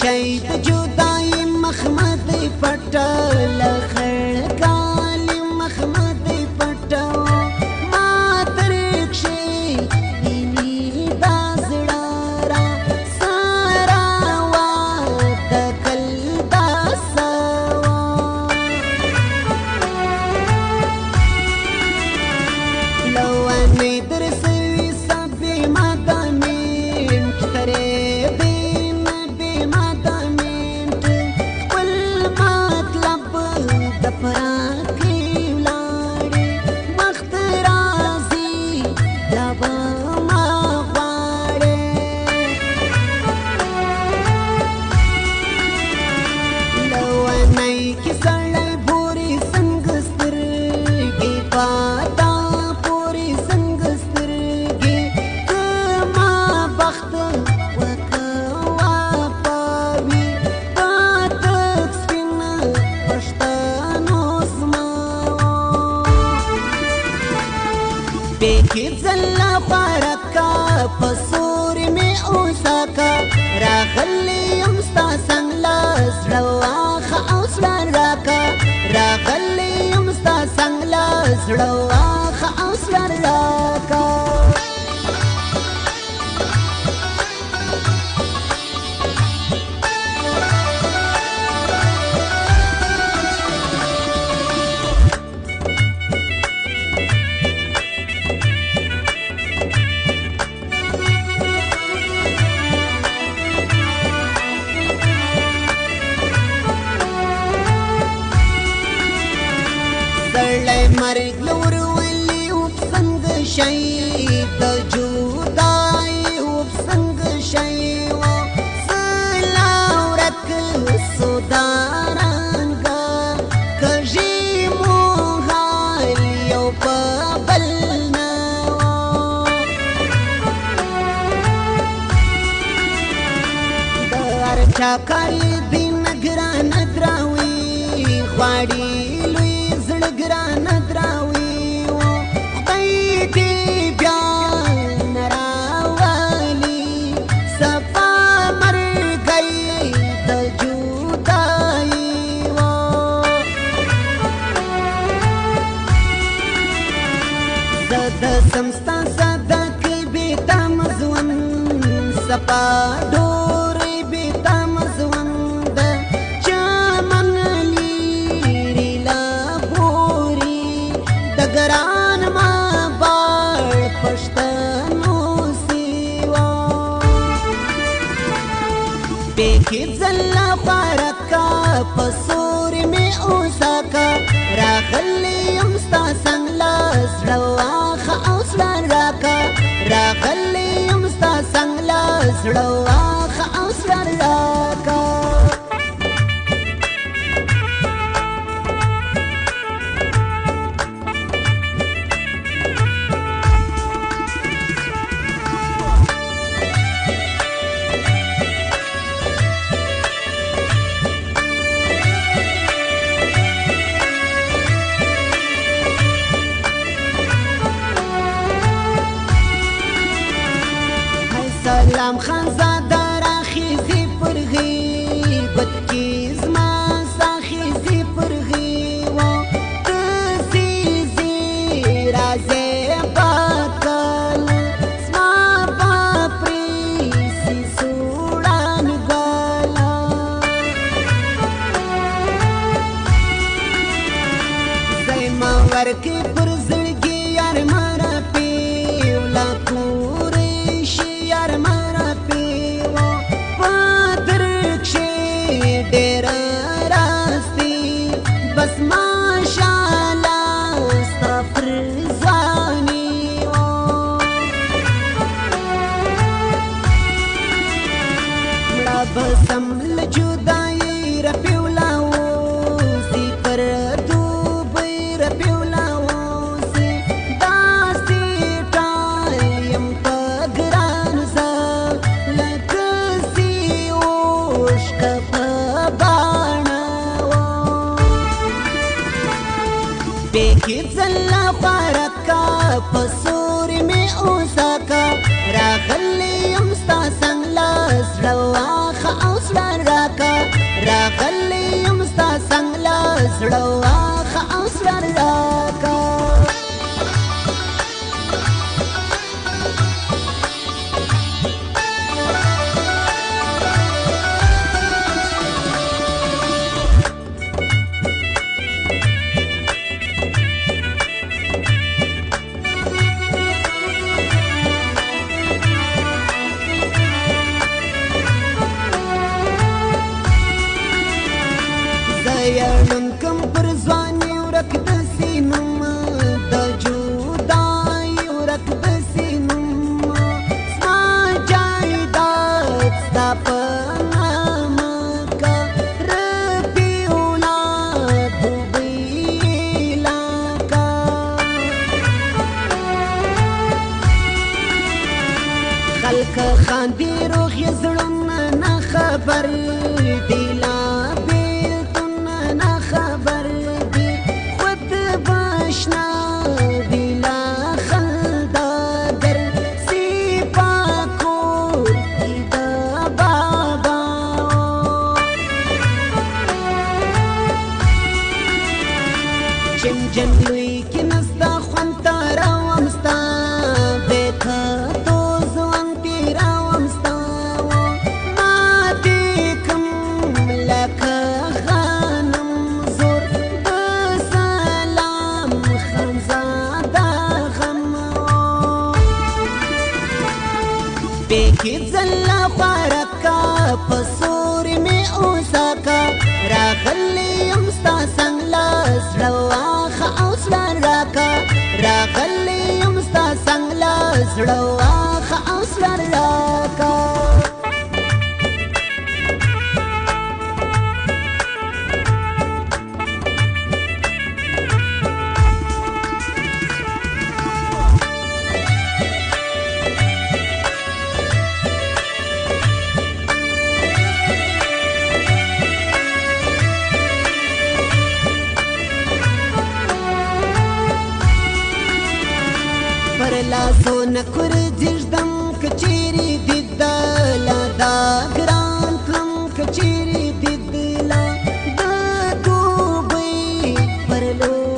شهید جدای مخمد پټل خړګال مخمد پټو ما ترکشي ویني دا زړه سارا وا تکل دا سوا لو اني درسوي سبي ما دامين ترى बेकी जल्ला ख्वारका पसूर में ओसाका रागली यमस्ता संगला सड़वाख औसलान राका रागली यमस्ता संगला सड़वाख औसलान राका مرگ لور ولی وبسنگ شي د جدای وبسنگ شي و سلاورک سودارنگا کجی مو حال یو پبلنا دار چاکاری دین گران دراوی خواړي ګران دراوي و خدای دې بیا نراولي صفا مرګي د جدای و زد سمستا صدق به تمزون صفا ډوري به تمزون گران ما بار پشتنو سیوا بیکی زلا خارکا پسور میں اوساکا راغلی یمستا سنگلا سڑواخ اوسلان راکا راغلی یمستا سنگلا سڑواخ اوسلان راکا سلام خان زاده راخیزی پر غیبت کی زما ساخیزی پر غیو تسیزی رازی باکل زما باپری سی سوڑان گالا زیما ورکی پر زړګي یار مارا پیولا پوری یار مارا پیو پادر کشی ډیر راستی بس ماشاءالله استغفر ځواني مړه بسم له جدای رپیولاو سی پر دوبۍ رپیولاو बेकी जल्ला ख्वारका पसूर में ओसाका रागली यमस्ता संगला सड़वाख औसलान زړه واخه او زړه راکه یړم کم پر ځواني ورک د سینم د جدای ورک د سینم ستا جایداد ستا په نامه که ربي اولاد دوبۍ علاقه خلک خاندي روغ یې زړونه نه خبر دي جنلوی کی نستا خوانتا راوامستا بیتا تو زوانتی راوامستا ماتی کم لکا غانم زور بسلام خانزادا غم بیکی زلا خوارکا پسوری می اوساکا راغلی امستا سنگلا زلوا راغلی یم ستا څنګ له زړه واخه او زړه راکه پر لاسو نکور زیږدم که چیرې دیدله دا ګران کړم که چیرې دیدله د دوبۍ پر لور